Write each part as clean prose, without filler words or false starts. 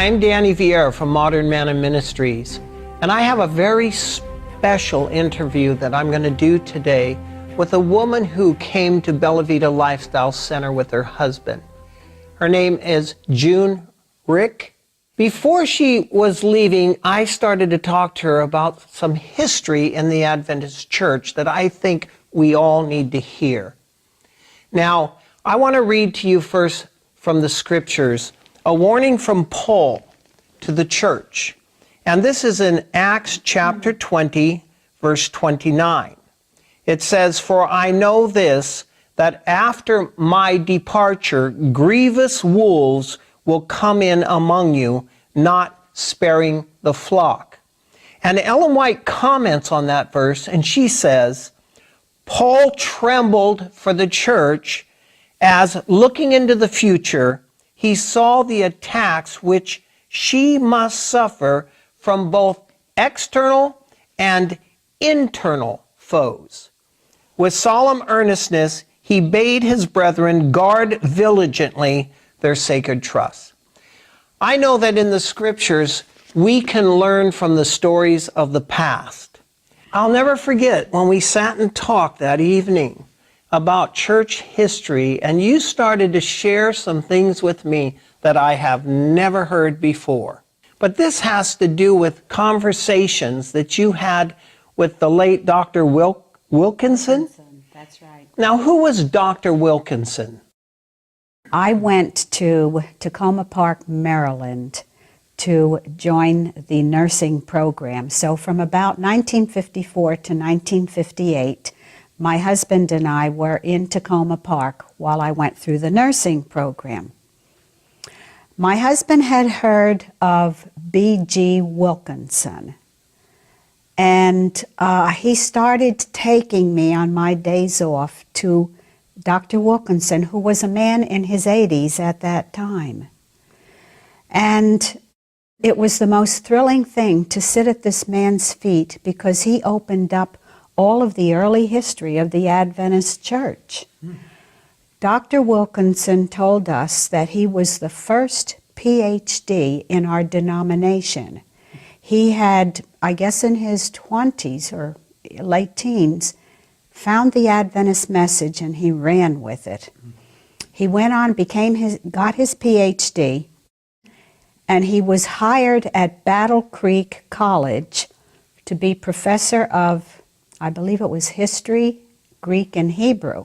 Hi, I'm Danny Vieira from Modern Manna Ministries, and I have a very special interview that I'm going to do today with a woman who came to Bella Vita Lifestyle Center with her husband. Her name is June Rick. Before she was leaving, I started to talk to her about some history in the Adventist church that I think we all need to hear. Now, I want to read to you first from the scriptures a warning from Paul to the church. And this is in Acts chapter 20, verse 29. It says, "For I know this, that after my departure, grievous wolves will come in among you, not sparing the flock." And Ellen White comments on that verse, and she says, Paul trembled for the church as, looking into the future, he saw the attacks which she must suffer from both external and internal foes. With solemn earnestness, he bade his brethren guard diligently their sacred trust. I know that in the scriptures, we can learn from the stories of the past. I'll never forget when we sat and talked that evening about church history, and you started to share some things with me that I have never heard before. But this has to do with conversations that you had with the late Dr. Wilkinson? That's right. Now, who was Dr. Wilkinson? I went to Tacoma Park, Maryland to join the nursing program. So from about 1954 to 1958, my husband and I were in Tacoma Park while I went through the nursing program. My husband had heard of B.G. Wilkinson, and he started taking me on my days off to Dr. Wilkinson, who was a man in his 80s at that time. And it was the most thrilling thing to sit at this man's feet because he opened up all of the early history of the Adventist church. Dr. Wilkinson told us that he was the first PhD in our denomination. He had, I guess in his 20s or late teens, found the Adventist message and he ran with it. He went on, got his PhD, and he was hired at Battle Creek College to be professor of, I believe it was history, Greek, and Hebrew.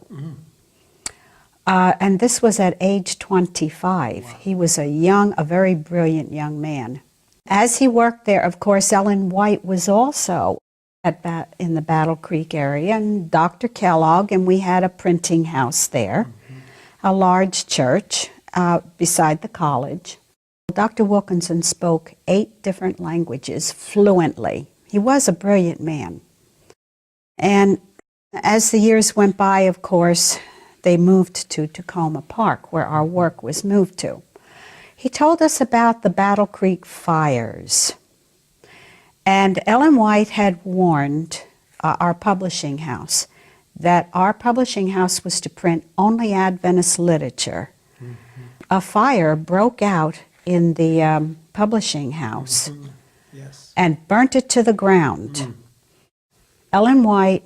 And this was at age 25. Wow. He was a very brilliant young man. As he worked there, of course, Ellen White was also in the Battle Creek area, and Dr. Kellogg, and we had a printing house there, a large church beside the college. Dr. Wilkinson spoke 8 different languages fluently. He was a brilliant man. And as the years went by, of course, they moved to Tacoma Park, where our work was moved to. He told us about the Battle Creek fires. And Ellen White had warned our publishing house that our publishing house was to print only Adventist literature. A fire broke out in the publishing house Yes. and burnt it to the ground. Ellen White,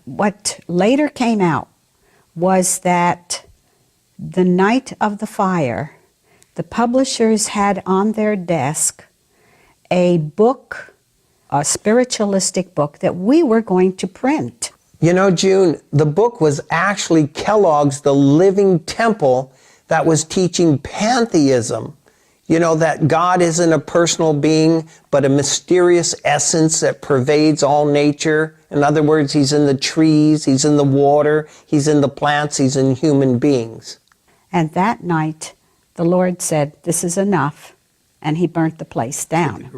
what later came out was that the night of the fire, the publishers had on their desk a book, a spiritualistic book that we were going to print. You know, June, the book was actually Kellogg's The Living Temple that was teaching pantheism. You know, that God isn't a personal being, but a mysterious essence that pervades all nature. In other words, he's in the trees, he's in the water, he's in the plants, he's in human beings. And that night, the Lord said, "This is enough," and he burnt the place down.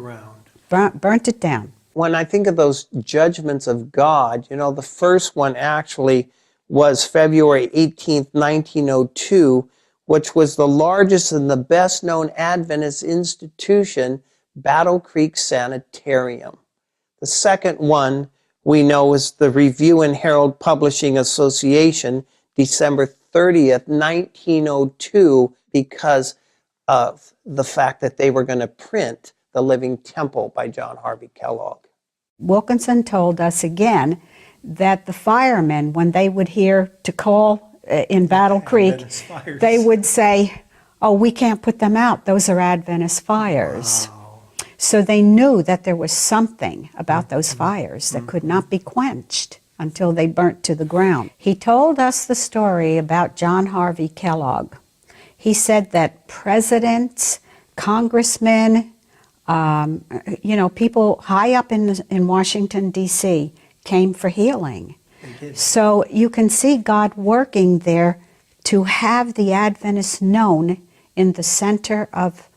Burnt it down. When I think of those judgments of God, you know, the first one actually was February 18th, 1902, which was the largest and the best-known Adventist institution, Battle Creek Sanitarium. The second one we know is the Review and Herald Publishing Association, December 30th, 1902, because of the fact that they were going to print The Living Temple by John Harvey Kellogg. Wilkinson told us again that the firemen, when they would hear to call in Battle Creek, they would say, "Oh, we can't put them out. Those are Adventist fires." Wow. So they knew that there was something about those fires that could not be quenched until they burnt to the ground. He told us the story about John Harvey Kellogg. He said that presidents, congressmen, people high up in Washington, D.C., came for healing. So you can see God working there to have the Adventists known in the center of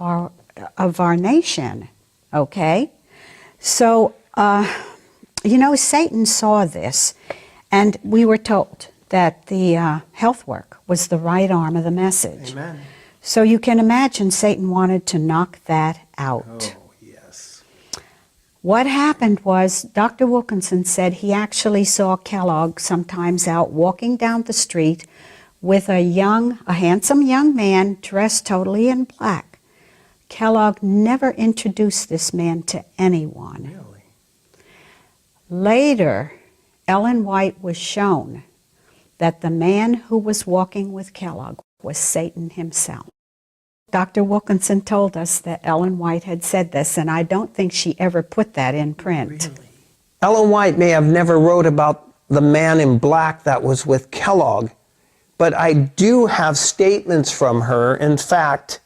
our nation. Okay, so Satan saw this, and we were told that the health work was the right arm of the message. Amen. So you can imagine Satan wanted to knock that out. Oh, yes. What happened was Dr. Wilkinson said he actually saw Kellogg sometimes out walking down the street with a handsome young man dressed totally in black. Kellogg never introduced this man to anyone. Really? Later, Ellen White was shown that the man who was walking with Kellogg was Satan himself. Dr. Wilkinson told us that Ellen White had said this, and I don't think she ever put that in print. Really? Ellen White may have never wrote about the man in black that was with Kellogg, but I do have statements from her. In fact,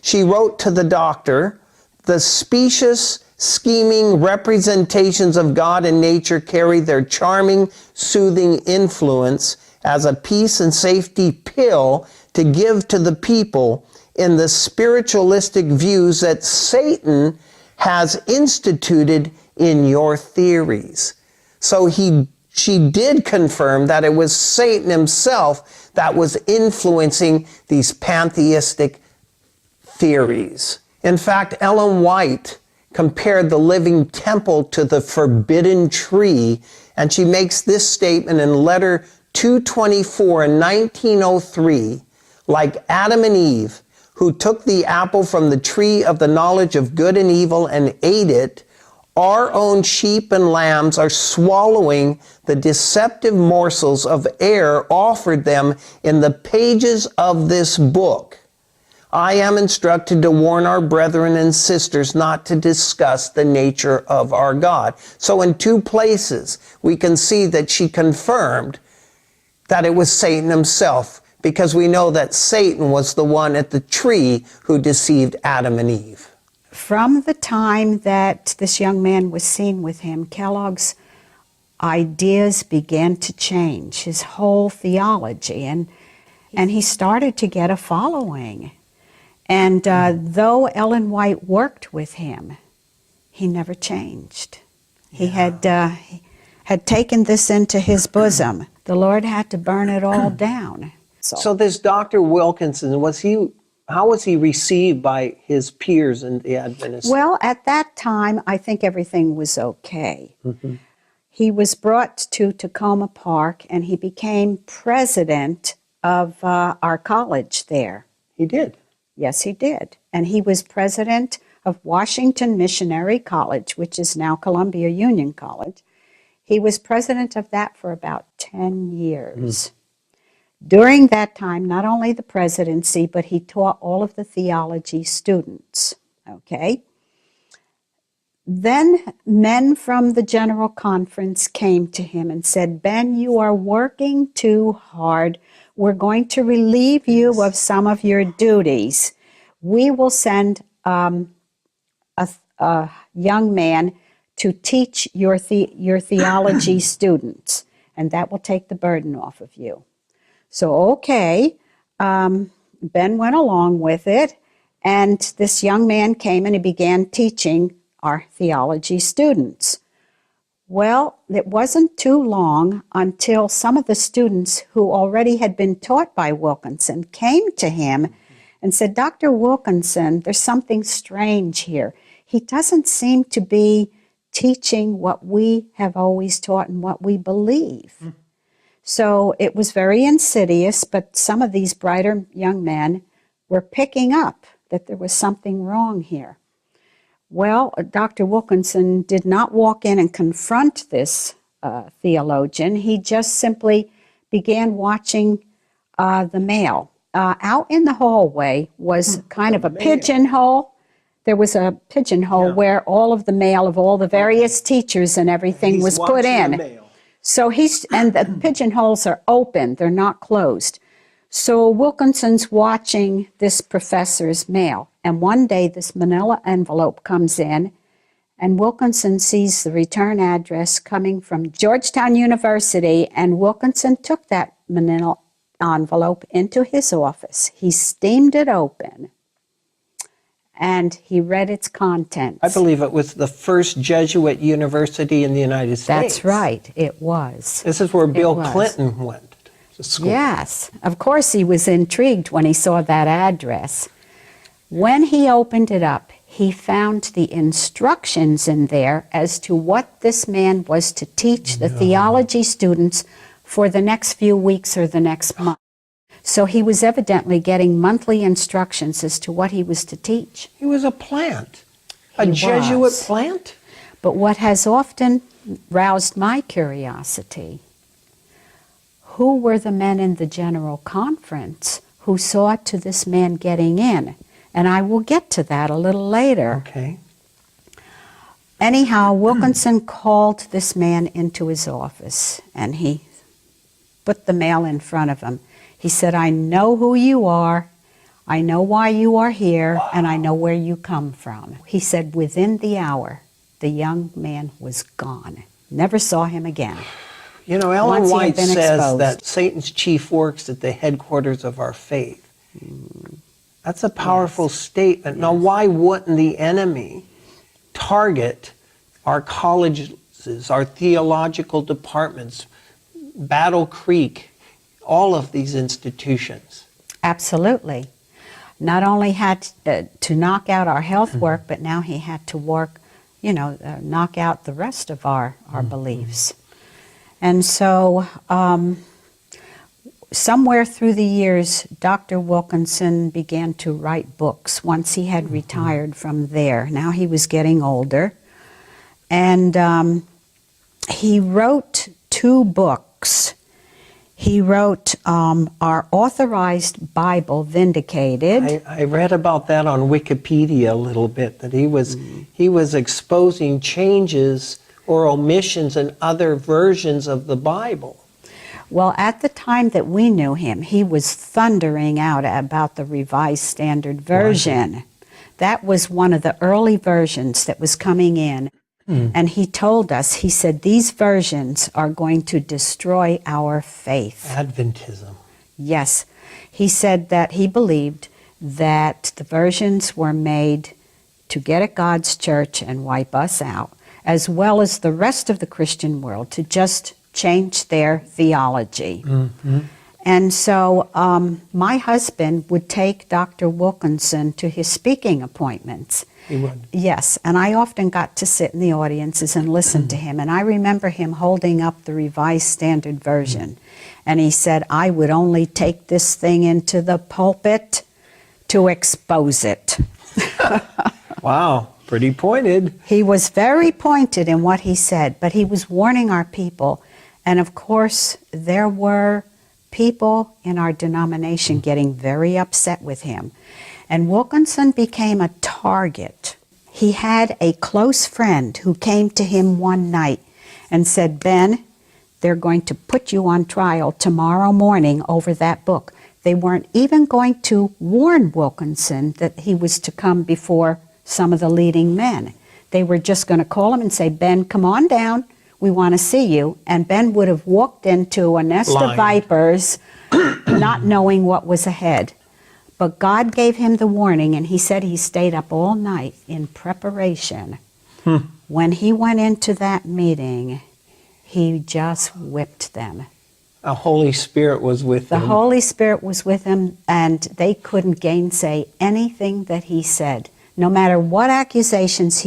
she wrote to the doctor, "The specious, scheming representations of God and nature carry their charming, soothing influence as a peace and safety pill to give to the people in the spiritualistic views that Satan has instituted in your theories." So she did confirm that it was Satan himself that was influencing these pantheistic theories. In fact, Ellen White compared the living temple to the forbidden tree, and she makes this statement in letter 224 in 1903, "Like Adam and Eve, who took the apple from the tree of the knowledge of good and evil and ate it, our own sheep and lambs are swallowing the deceptive morsels of air offered them in the pages of this book. I am instructed to warn our brethren and sisters not to discuss the nature of our God." So in two places, we can see that she confirmed that it was Satan himself, because we know that Satan was the one at the tree who deceived Adam and Eve. From the time that this young man was seen with him, Kellogg's ideas began to change, his whole theology, and he started to get a following. And though Ellen White worked with him, he never changed. He had taken this into his bosom. The Lord had to burn it all down. So this Dr. Wilkinson, how was he received by his peers in the Adventist? Well, at that time, I think everything was okay. Mm-hmm. He was brought to Tacoma Park, and he became president of our college there. He did? Yes, he did. And he was president of Washington Missionary College, which is now Columbia Union College. He was president of that for about 10 years. During that time, not only the presidency, but he taught all of the theology students, okay? Then men from the General Conference came to him and said, "Ben, you are working too hard. We're going to relieve you of some of your duties. We will send a young man to teach your theology students, and that will take the burden off of you." So, okay, Ben went along with it, and this young man came and he began teaching our theology students. Well, it wasn't too long until some of the students who already had been taught by Wilkinson came to him and said, "Dr. Wilkinson, there's something strange here. He doesn't seem to be teaching what we have always taught and what we believe." So it was very insidious, but some of these brighter young men were picking up that there was something wrong here. Well, Dr. Wilkinson did not walk in and confront this theologian. He just simply began watching the mail. Out in the hallway was kind of a pigeonhole. There was a pigeonhole where all of the mail of all the various teachers and everything was put in. So and the pigeonholes are open, they're not closed. So Wilkinson's watching this professor's mail. And one day this manila envelope comes in, and Wilkinson sees the return address coming from Georgetown University, and Wilkinson took that manila envelope into his office. He steamed it open, and he read its contents. I believe it was the first Jesuit university in the United States. That's right, it was. This is where Bill Clinton went to school. Yes, of course he was intrigued when he saw that address. When he opened it up, he found the instructions in there as to what this man was to teach the theology students for the next few weeks or the next month. So he was evidently getting monthly instructions as to what he was to teach. He was a plant, a Jesuit plant. But what has often roused my curiosity, who were the men in the General Conference who saw to this man getting in? And I will get to that a little later. Okay. Anyhow, Wilkinson called this man into his office, and he put the mail in front of him. He said, I know who you are, I know why you are here, and I know where you come from. He said within the hour, the young man was gone. Never saw him again. You know, Ellen White says that Satan's chief works at the headquarters of our faith. That's a powerful statement. Now, why wouldn't the enemy target our colleges, our theological departments, Battle Creek, all of these institutions? Absolutely. Not only had to knock out our health work, but now he had to work, knock out the rest of our beliefs. And so somewhere through the years, Dr. Wilkinson began to write books once he had retired from there. Now he was getting older. And he wrote 2 books. He wrote our authorized Bible, Vindicated. I read about that on Wikipedia a little bit, that he was exposing changes or omissions in other versions of the Bible. Well, at the time that we knew him, he was thundering out about the Revised Standard Version. That was one of the early versions that was coming in. And he told us, he said, these versions are going to destroy our faith. Adventism. Yes. He said that he believed that the versions were made to get at God's church and wipe us out, as well as the rest of the Christian world, to just change their theology. And so my husband would take Dr. Wilkinson to his speaking appointments. He would? Yes, and I often got to sit in the audiences and listen to him. And I remember him holding up the Revised Standard Version. And he said, I would only take this thing into the pulpit to expose it. Wow, pretty pointed. He was very pointed in what he said, but he was warning our people. And of course, there were people in our denomination getting very upset with him. And Wilkinson became a target. He had a close friend who came to him one night and said, Ben, they're going to put you on trial tomorrow morning over that book. They weren't even going to warn Wilkinson that he was to come before some of the leading men. They were just going to call him and say, Ben, come on down. We want to see you. And Ben would have walked into a nest of vipers, not knowing what was ahead. But God gave him the warning, and he said he stayed up all night in preparation. When he went into that meeting, he just whipped them. The Holy Spirit was with him. The Holy Spirit was with him, and they couldn't gainsay anything that he said. No matter what accusations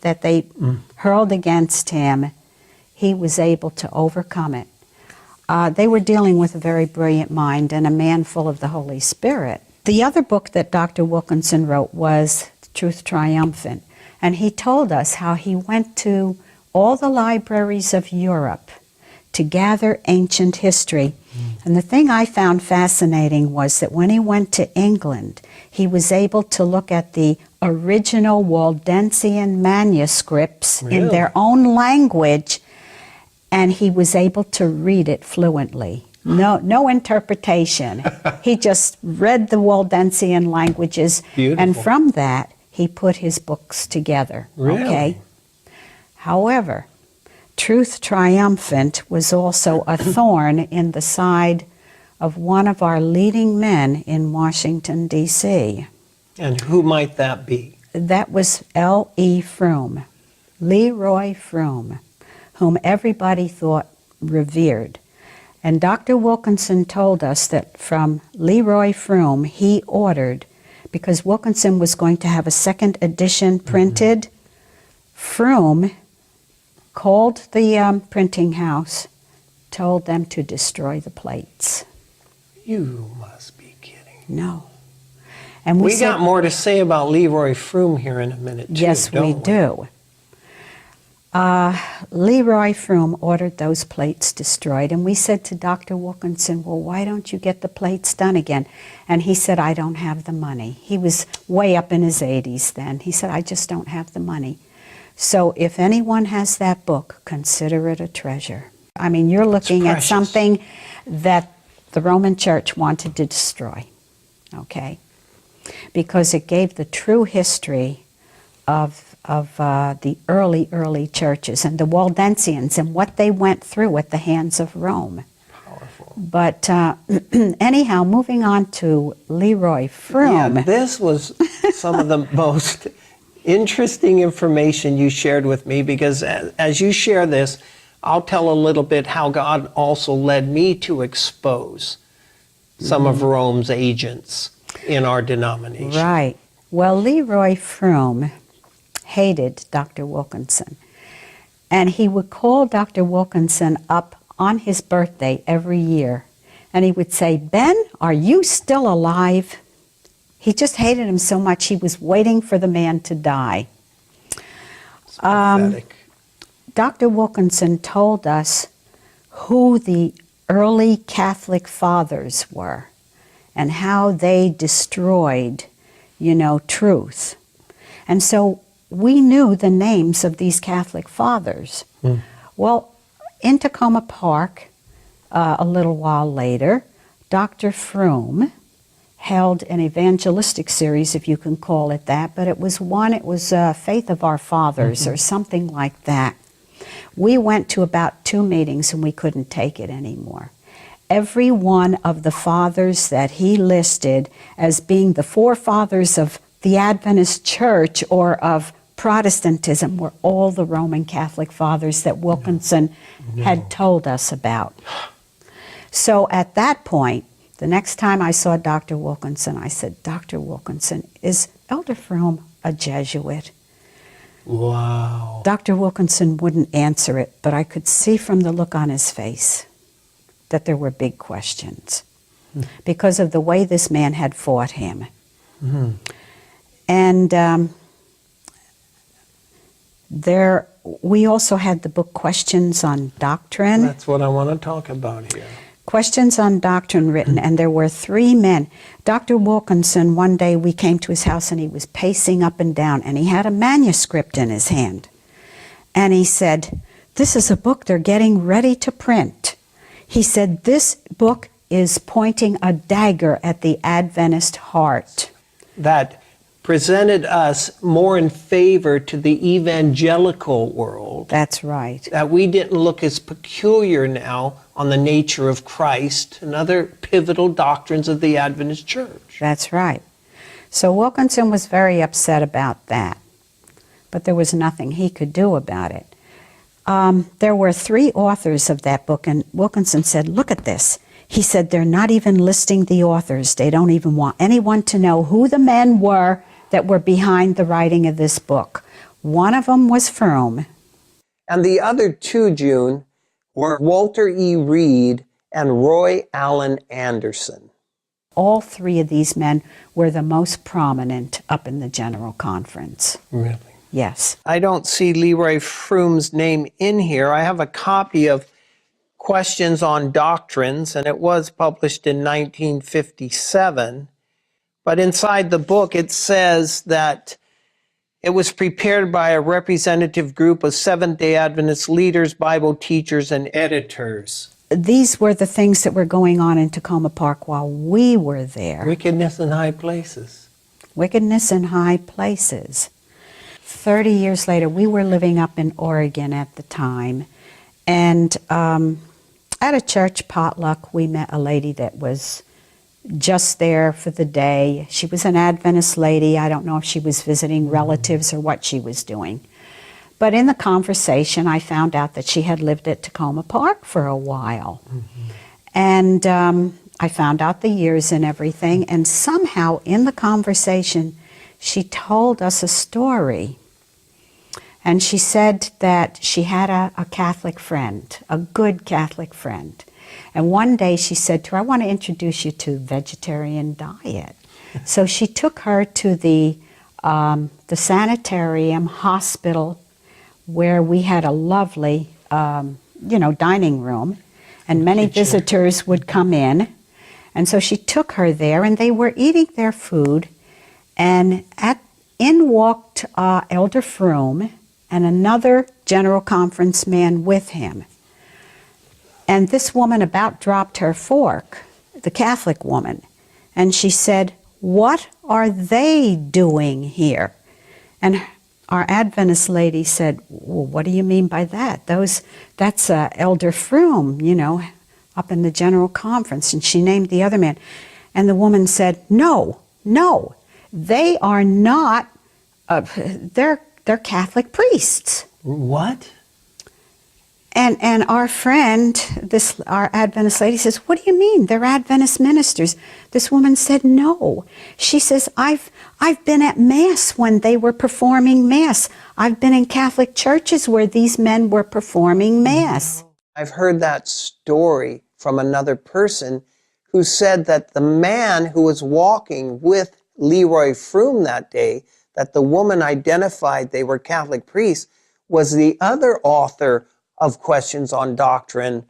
that they hurled against him, he was able to overcome it. They were dealing with a very brilliant mind and a man full of the Holy Spirit. The other book that Dr. Wilkinson wrote was Truth Triumphant, and he told us how he went to all the libraries of Europe to gather ancient history. And the thing I found fascinating was that when he went to England, he was able to look at the original Waldensian manuscripts in their own language, and he was able to read it fluently. No interpretation. He just read the Waldensian languages, Beautiful. and from that, he put his books together. Really? Okay? However, Truth Triumphant was also a thorn in the side of one of our leading men in Washington, D.C. And who might that be? That was L.E. Froome, Leroy Froome, whom everybody thought revered. And Dr. Wilkinson told us that from Leroy Froome, he ordered, because Wilkinson was going to have a second edition printed, Froome called the printing house, told them to destroy the plates. You must be kidding. No. And We said, got more to say about Leroy Froome here in a minute, too, yes, we don't do. Leroy Froome ordered those plates destroyed, and we said to Dr. Wilkinson, well, why don't you get the plates done again? And he said, I don't have the money. He was way up in his 80s then. He said, I just don't have the money. So if anyone has that book, consider it a treasure. I mean, you're looking at something that the Roman Church wanted to destroy, okay? Because it gave the true history of the early churches and the Waldensians and what they went through at the hands of Rome. Powerful. But anyhow, moving on to Leroy Froome. Yeah, this was some of the most interesting information you shared with me, because as you share this, I'll tell a little bit how God also led me to expose some of Rome's agents in our denomination. Right. Well, Leroy Froome hated Dr. Wilkinson, and he would call Dr. Wilkinson up on his birthday every year, and he would say, Ben, are you still alive? He just hated him so much he was waiting for the man to die. It's pathetic. Dr. Wilkinson told us who the early Catholic fathers were and how they destroyed, truth. And so we knew the names of these Catholic fathers. Well, in Tacoma Park, a little while later, Dr. Froome held an evangelistic series, if you can call it that, but it was Faith of Our Fathers or something like that. We went to about 2 meetings and we couldn't take it anymore. Every one of the fathers that he listed as being the forefathers of the Adventist Church or of Protestantism were all the Roman Catholic fathers that Wilkinson had told us about. So at that point, the next time I saw Dr. Wilkinson, I said, Dr. Wilkinson, is Elder Froome a Jesuit? Wow. Dr. Wilkinson wouldn't answer it, but I could see from the look on his face that there were big questions because of the way this man had fought him. And we also had the book Questions on Doctrine. That's what I want to talk about here. Questions on Doctrine written, and there were 3 men. Dr. Wilkinson, one day we came to his house and he was pacing up and down and he had a manuscript in his hand. And he said, this is a book they're getting ready to print. He said, this book is pointing a dagger at the Adventist heart. That presented us more in favor to the evangelical world. That's right. That we didn't look as peculiar now on the nature of Christ and other pivotal doctrines of the Adventist Church. That's right. So Wilkinson was very upset about that, but there was nothing he could do about it. There were 3 authors of that book, and Wilkinson said, look at this. He said, they're not even listing the authors. They don't even want anyone to know who the men were that were behind the writing of this book. One of them was Froome. And the other 2, June, were Walter E. Reed and Roy Allen Anderson. all three of these men were the most prominent up in the General Conference. Really? Yes. I don't see Leroy Froome's name in here. I have a copy of Questions on Doctrines, and it was published in 1957. But inside the book, it says that it was prepared by a representative group of Seventh-day Adventist leaders, Bible teachers, and editors. These were the things that were going on in Tacoma Park while we were there. Wickedness in high places. Wickedness in high places. 30 years later, we were living up in Oregon at the time, and at a church potluck, we met a lady that was just there for the day. She was an Adventist lady. I don't know if she was visiting relatives or what she was doing. But in the conversation, I found out that she had lived at Tacoma Park for a while. And I found out the years and everything, and somehow in the conversation, she told us a story. And she said that she had a Catholic friend, a good Catholic friend. And one day she said to her, I want to introduce you to vegetarian diet. So she took her to the sanitarium hospital where we had a lovely, dining room. And many visitors would come in. And so she took her there, and they were eating their food. And in walked Elder Froome and another General Conference man with him. And this woman about dropped her fork, the Catholic woman, and she said, "What are they doing here?" And our Adventist lady said, "Well, what do you mean by that? That's Elder Froome, up in the General Conference." And she named the other man. And the woman said, No, they are not, they're Catholic priests. What? And our friend, our Adventist lady says, "What do you mean? They're Adventist ministers." This woman said, "No." She says, I've been at Mass when they were performing Mass. I've been in Catholic churches where these men were performing Mass. I've heard that story from another person who said that the man who was walking with Leroy Froome that day, that the woman identified they were Catholic priests, was the other author of Questions on Doctrine,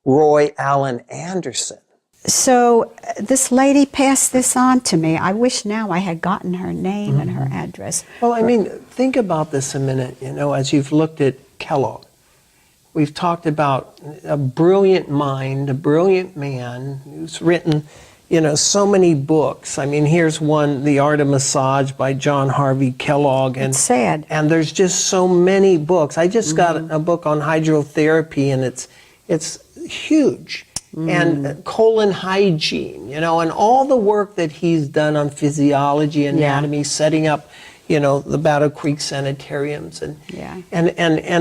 Roy Allen Anderson. So this lady passed this on to me. I wish now I had gotten her name and her address. Well, I mean, think about this a minute, as you've looked at Kellogg. We've talked about a brilliant mind, a brilliant man who's written, so many books. I mean, here's one, The Art of Massage by John Harvey Kellogg. And, it's sad. And there's just so many books. I just got a book on hydrotherapy, and it's huge. And colon hygiene, and all the work that he's done on physiology, anatomy, setting up, the Battle Creek sanitariums. And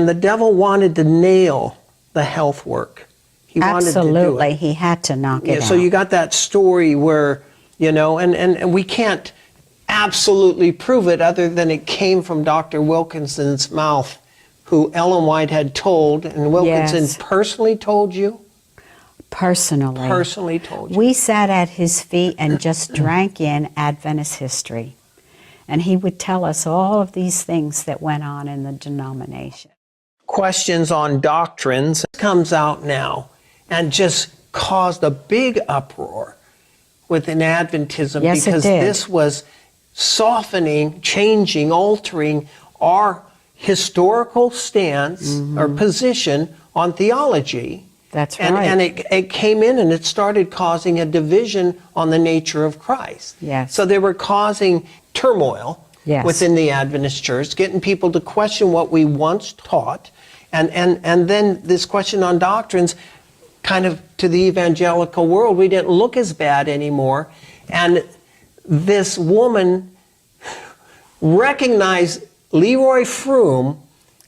the devil wanted to nail the health work. He wanted to do it. He had to knock it out. So you got that story where, and we can't absolutely prove it other than it came from Dr. Wilkinson's mouth, who Ellen White had told, and Wilkinson personally told you? Personally told you. We sat at his feet and just drank in Adventist history. And he would tell us all of these things that went on in the denomination. Questions on Doctrines comes out now and just caused a big uproar within Adventism, because this was softening, changing, altering our historical stance or position on theology. That's right. And it came in and it started causing a division on the nature of Christ. Yes. So they were causing turmoil within the Adventist church, getting people to question what we once taught. And then this question on doctrines, kind of to the evangelical world, we didn't look as bad anymore. And this woman recognized Leroy Froome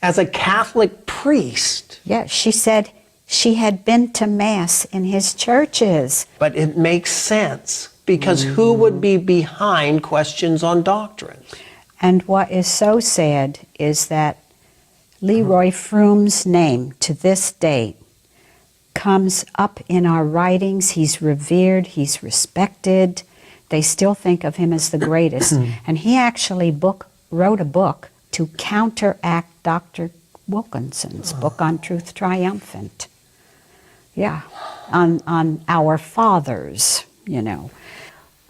as a Catholic priest. Yeah, she said she had been to Mass in his churches. But it makes sense, because who would be behind Questions on Doctrine? And what is so sad is that Leroy Froome's name to this date comes up in our writings. He's revered, he's respected. They still think of him as the greatest. And he actually wrote a book to counteract Dr. Wilkinson's book on Truth Triumphant. Yeah, on our fathers, you know.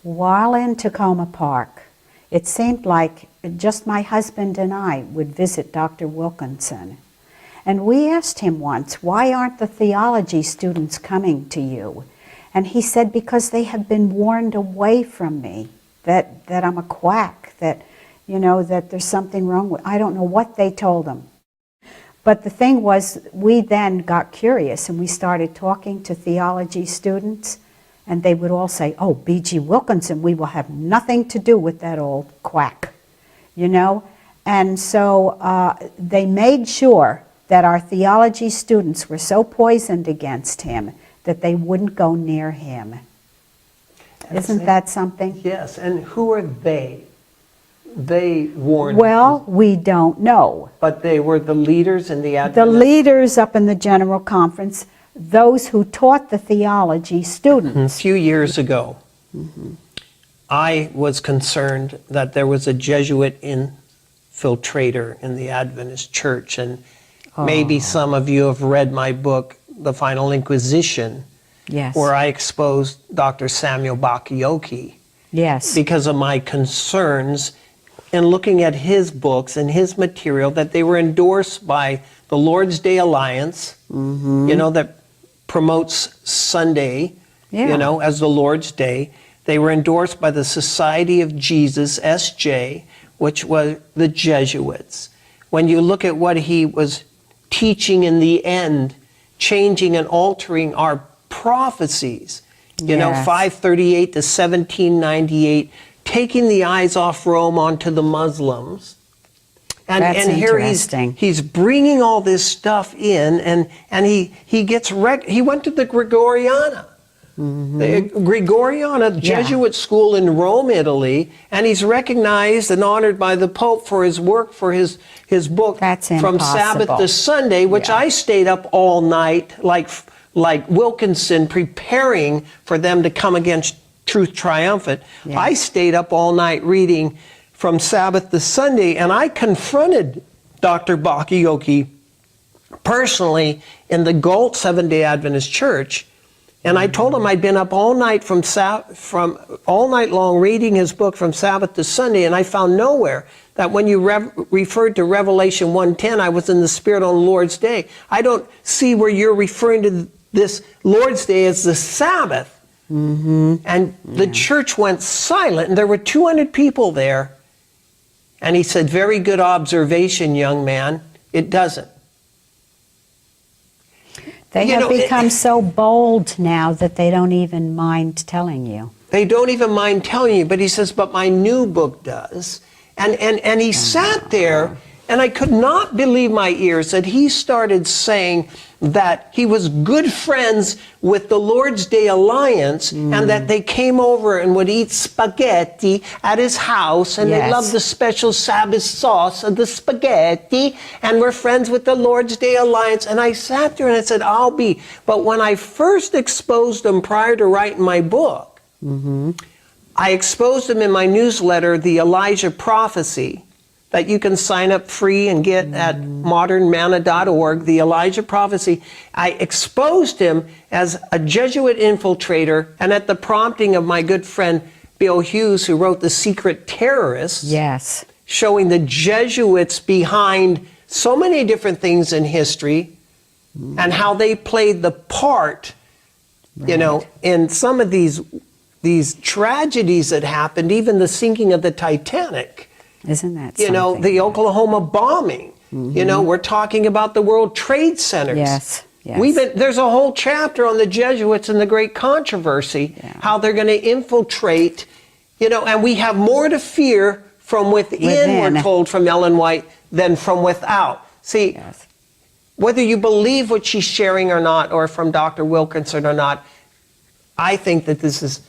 While in Tacoma Park, it seemed like just my husband and I would visit Dr. Wilkinson. And we asked him once, why aren't the theology students coming to you? And he said, because they have been warned away from me, that I'm a quack, that, you know, that there's something wrong with, I don't know what they told him. But the thing was, we then got curious and we started talking to theology students, and they would all say, oh, B.G. Wilkinson, we will have nothing to do with that old quack, you know? And so they made sure that our theology students were so poisoned against him that they wouldn't go near him. Isn't that something? Yes, and who are they? They warned. Well, we don't know. But they were the leaders in the Adventist. The leaders up in the General Conference, those who taught the theology students. A few years ago, I was concerned that there was a Jesuit infiltrator in the Adventist church, and maybe some of you have read my book, The Final Inquisition, Yes. where I exposed Dr. Samuel Bakioki Yes. because of my concerns in looking at his books and his material, that they were endorsed by the Lord's Day Alliance, you know, that promotes Sunday, you know, as the Lord's Day. They were endorsed by the Society of Jesus, SJ, which was the Jesuits. When you look at what he was teaching in the end, changing and altering our prophecies, you know, 538 to 1798, taking the eyes off Rome onto the Muslims. And here he's bringing all this stuff in, and he gets he went to the Gregoriana. The Gregoriana Jesuit school in Rome, Italy, and he's recognized and honored by the Pope for his work, for his book From Sabbath to Sunday, which I stayed up all night like Wilkinson, preparing for them to come against Truth Triumphant. I stayed up all night reading From Sabbath to Sunday, and I confronted Dr. Bakioki personally in the Galt Seventh-day Adventist Church. And I told him I'd been up all night from all night long reading his book From Sabbath to Sunday, and I found nowhere that when you referred to Revelation 1:10, I was in the Spirit on the Lord's Day. I don't see where you're referring to this Lord's Day as the Sabbath. And the church went silent, and there were 200 people there. And he said, very good observation, young man. It doesn't. They have become so bold now that they don't even mind telling you. They don't even mind telling you, but he says, but my new book does. And he sat there, and I could not believe my ears that he started saying that he was good friends with the Lord's Day Alliance, and that they came over and would eat spaghetti at his house, and they loved the special Sabbath sauce of the spaghetti, and we're friends with the Lord's Day Alliance. And I sat there and I said, I'll be. But when I first exposed him prior to writing my book, I exposed him in my newsletter, The Elijah Prophecy, that you can sign up free and get at modernmanna.org, The Elijah Prophecy. I exposed him as a Jesuit infiltrator, and at the prompting of my good friend Bill Hughes, who wrote The Secret Terrorists, showing the Jesuits behind so many different things in history, and how they played the part, you know, in some of these tragedies that happened, even the sinking of the Titanic. Isn't that something? You know, the Oklahoma bombing. You know, we're talking about the World Trade Centers. There's a whole chapter on the Jesuits and the Great Controversy, how they're going to infiltrate, you know, and we have more to fear from within, we're told from Ellen White, than from without. See, whether you believe what she's sharing or not, or from Dr. Wilkinson or not, I think that this is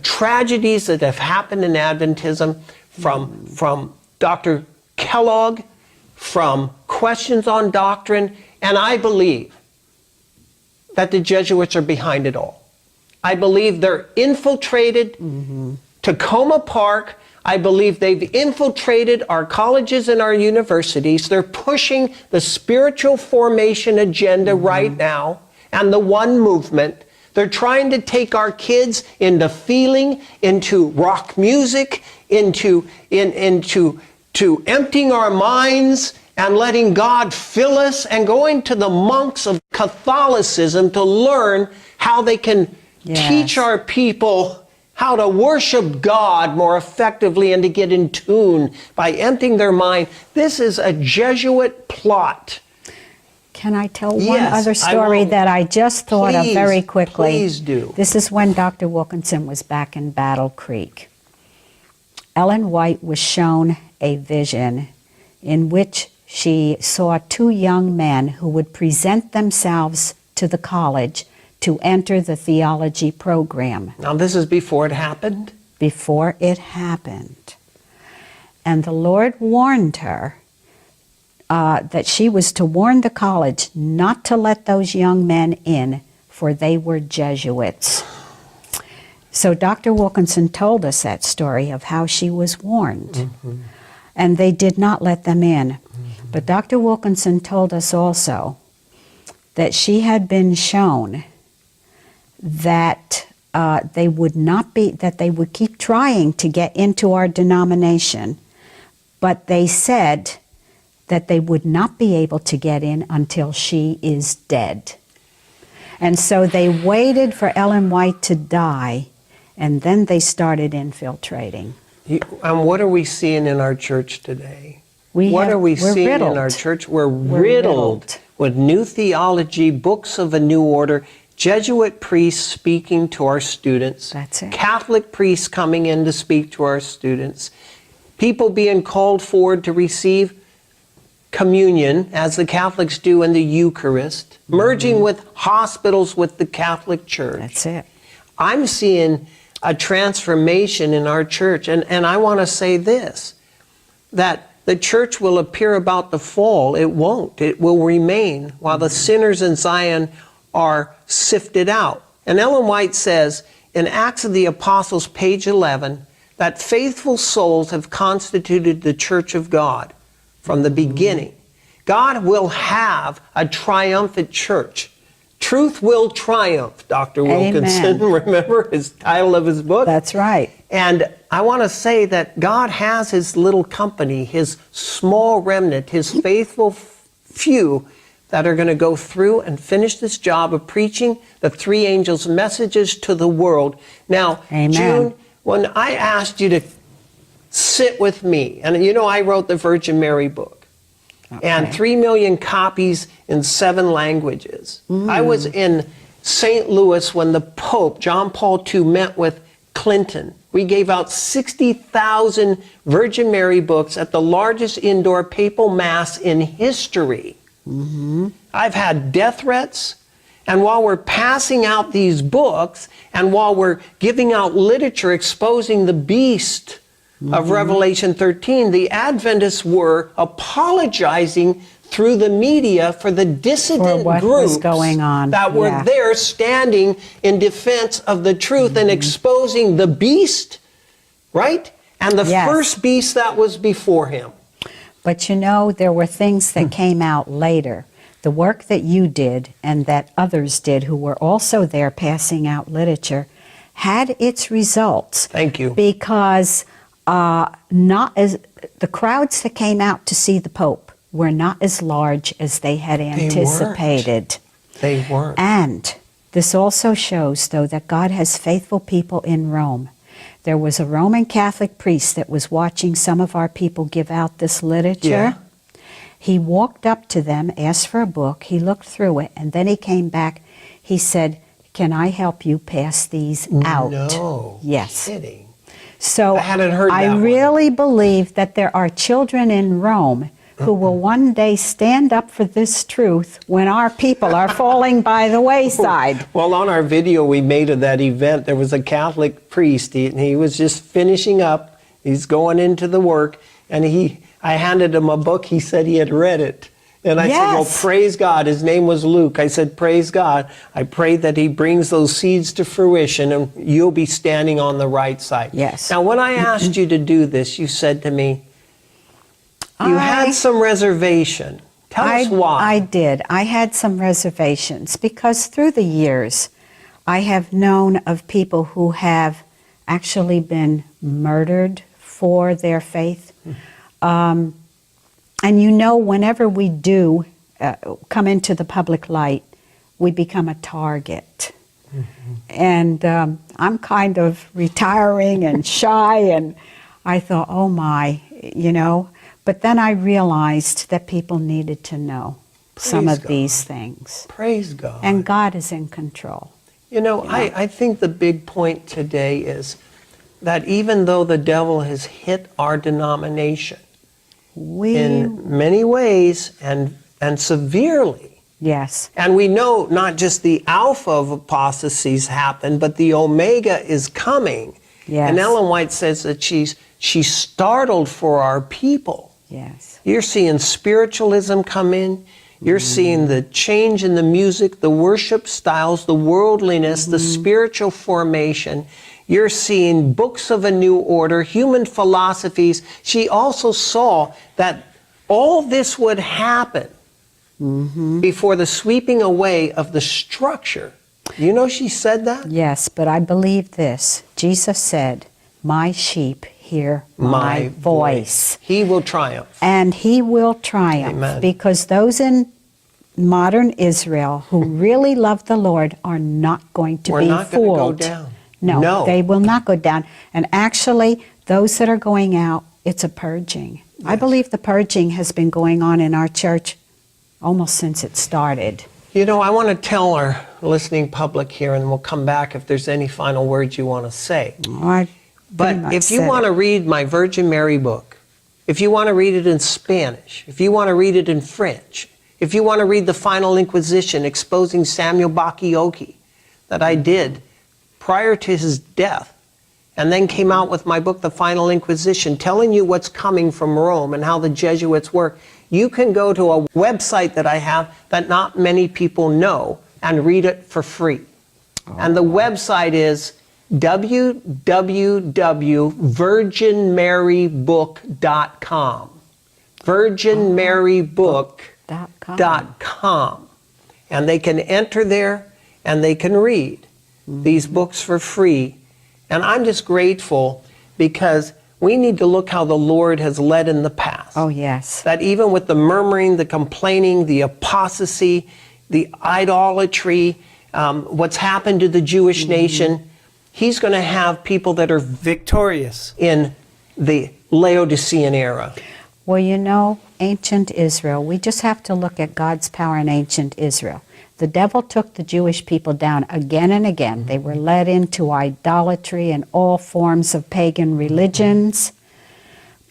tragedies that have happened in Adventism, from Dr. Kellogg, from questions on doctrine, and I believe that the Jesuits are behind it all. I believe they're infiltrated Tacoma Park. I believe they've infiltrated our colleges and our universities. They're pushing the spiritual formation agenda right now and the one movement. They're trying to take our kids into feeling, into rock music, into emptying our minds and letting God fill us, and going to the monks of Catholicism to learn how they can teach our people how to worship God more effectively and to get in tune by emptying their mind. This is a Jesuit plot. Can I tell one other story that I just thought of very quickly? Please do. This is when Dr. Wilkinson was back in Battle Creek. Ellen White was shown a vision in which she saw two young men who would present themselves to the college to enter the theology program. Now, this is before it happened? Before it happened. And the Lord warned her that she was to warn the college not to let those young men in, for they were Jesuits. So Dr. Wilkinson told us that story of how she was warned. And they did not let them in. But Dr. Wilkinson told us also that she had been shown that they would keep trying to get into our denomination, but they said that they would not be able to get in until she is dead. And so they waited for Ellen White to die, and then they started infiltrating. And what are we seeing in our church today? We're seeing riddled. in our church? We're riddled with new theology, books of a new order, Jesuit priests speaking to our students, That's it. Catholic priests coming in to speak to our students, people being called forward to receive communion, as the Catholics do in the Eucharist, merging with hospitals with the Catholic Church. That's it. I'm seeing a transformation in our church, and I want to say this, that the church will appear about the fall. It won't. It will remain while the sinners in Zion are sifted out. And Ellen White says in Acts of the Apostles, page 11, that faithful souls have constituted the church of God from the beginning. God will have a triumphant church. Truth will triumph, Dr. Wilkinson. Amen. Remember his title of his book? That's right. And I want to say that God has his little company, his small remnant, his faithful few that are going to go through and finish this job of preaching the three angels' messages to the world. Now, Amen. June, when I asked you to sit with me, and you know I wrote the Virgin Mary book, and 3 million copies in 7 languages. I was in St. Louis when the Pope, John Paul II, met with Clinton. We gave out 60,000 Virgin Mary books at the largest indoor papal mass in history. I've had death threats, and while we're passing out these books, and while we're giving out literature exposing the beast of Revelation 13, the Adventists were apologizing through the media for the dissident groups going on. that were there standing in defense of the truth and exposing the beast, right? And the first beast that was before him. But you know, there were things that came out later. The work that you did and that others did who were also there passing out literature had its results. Thank you. Because the crowds that came out to see the Pope were not as large as they had anticipated. They weren't. And this also shows, though, that God has faithful people in Rome. There was a Roman Catholic priest that was watching some of our people give out this literature. Yeah. He walked up to them, asked for a book, he looked through it, and then he came back. He said, "Can I help you pass these out?" No. Yes. Kidding. So I hadn't heard that I one. really believe that there are children in Rome who will one day stand up for this truth when our people are falling by the wayside. Well, on our video we made of that event, there was a Catholic priest, and he was just finishing up. He's going into the work, and I handed him a book. He said he had read it. And I said, well, Yes. praise God. His name was Luke. I said, praise God. I pray that he brings those seeds to fruition and you'll be standing on the right side. Yes. Now, when I asked you to do this, you said to me, you had some reservation. Tell us why. I did. I had some reservations because through the years, I have known of people who have actually been murdered for their faith. And you know, whenever we do come into the public light, we become a target. And I'm kind of retiring and shy, and I thought, oh my, you know. But then I realized that people needed to know some Praise of God. these things. Praise God. And God is in control. You know, I think the big point today is that even though the devil has hit our denomination in many ways and severely, Yes. and we know not just the alpha of apostasies happened, but the omega is coming. Yes. And Ellen White says that she's startled for our people. Yes. You're seeing spiritualism come in. You're seeing the change in the music, the worship styles, the worldliness, the spiritual formation. You're seeing books of a new order, human philosophies. She also saw that all this would happen before the sweeping away of the structure. You know she said that? Yes, but I believe this. Jesus said, my sheep hear my voice. He will triumph. And he will triumph. Amen. Because those in modern Israel who really love the Lord are not going to We're be not going to go fooled. down. No, they will not go down. And actually, those that are going out, it's a purging. I believe the purging has been going on in our church almost since it started. You know, I want to tell our listening public here, and we'll come back if there's any final words you want to say. But if you want to read my Virgin Mary book, if you want to read it in Spanish, if you want to read it in French, if you want to read The Final Inquisition, exposing Samuel Bakioki, that I did prior to his death, and then came out with my book, The Final Inquisition, telling you what's coming from Rome and how the Jesuits work, you can go to a website that I have that not many people know and read it for free. And the website is www.virginmarybook.com. virginmarybook.com. And they can enter there and they can read these books for free. And I'm just grateful because we need to look how the Lord has led in the past. Oh, yes. That even with the murmuring, the complaining, the apostasy, the idolatry, what's happened to the Jewish nation, he's going to have people that are victorious in the Laodicean era. Well, you know, ancient Israel, we just have to look at God's power in ancient Israel. The devil took the Jewish people down again and again. They were led into idolatry and all forms of pagan religions.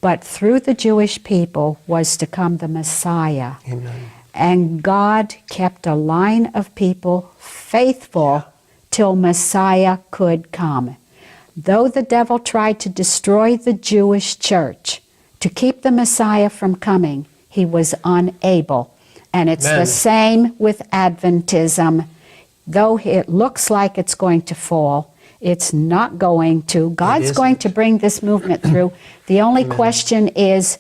But through the Jewish people was to come the Messiah. Amen. And God kept a line of people faithful till Messiah could come. Though the devil tried to destroy the Jewish church, to keep the Messiah from coming, he was unable. And it's the same with Adventism. Though it looks like it's going to fall, it's not going to. God's going to bring this movement through. The only question is,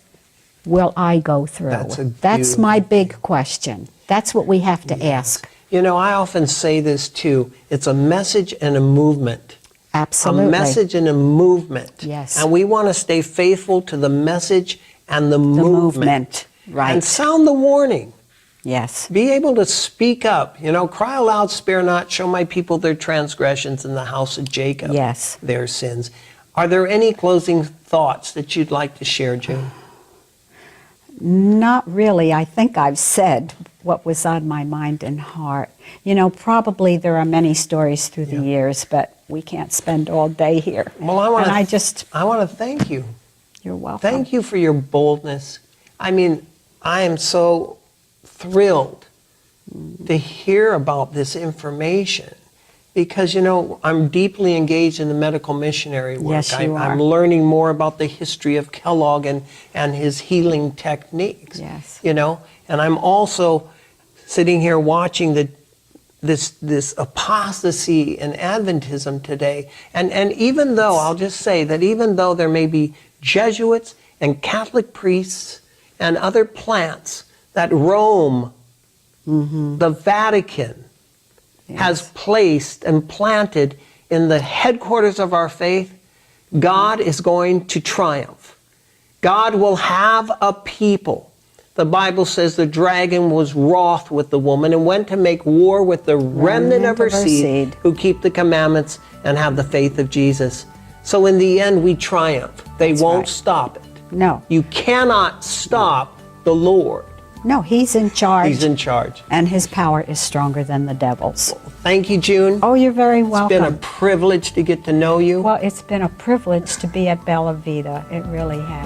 will I go through? That's my big question. That's what we have to ask. You know, I often say this too. It's a message and a movement. Absolutely. A message and a movement. Yes. And we want to stay faithful to the message and the movement. Right. And sound the warning. Yes. Be able to speak up. You know, cry aloud, spare not, show my people their transgressions in the house of Jacob. Yes. Their sins. Are there any closing thoughts that you'd like to share, June? Not really. I think I've said what was on my mind and heart. You know, probably there are many stories through the years, but we can't spend all day here. Well, I want to thank you. You're welcome. Thank you for your boldness. I mean, I am so thrilled to hear about this information because, you know, I'm deeply engaged in the medical missionary work. Yes, you I'm are. learning more about the history of Kellogg and his healing techniques. Yes. You know, and I'm also sitting here watching this apostasy in Adventism today. And even though, I'll just say that even though there may be Jesuits and Catholic priests and other plants that Rome, the Vatican, has placed and planted in the headquarters of our faith, God is going to triumph. God will have a people. The Bible says the dragon was wroth with the woman and went to make war with the remnant of her seed who keep the commandments and have the faith of Jesus. So in the end, we triumph. They won't stop it. No. You cannot stop the Lord. No, He's in charge. He's in charge. And His power is stronger than the devil's. Thank you, June. Oh, you're very welcome. It's been a privilege to get to know you. Well, it's been a privilege to be at Bella Vita. It really has.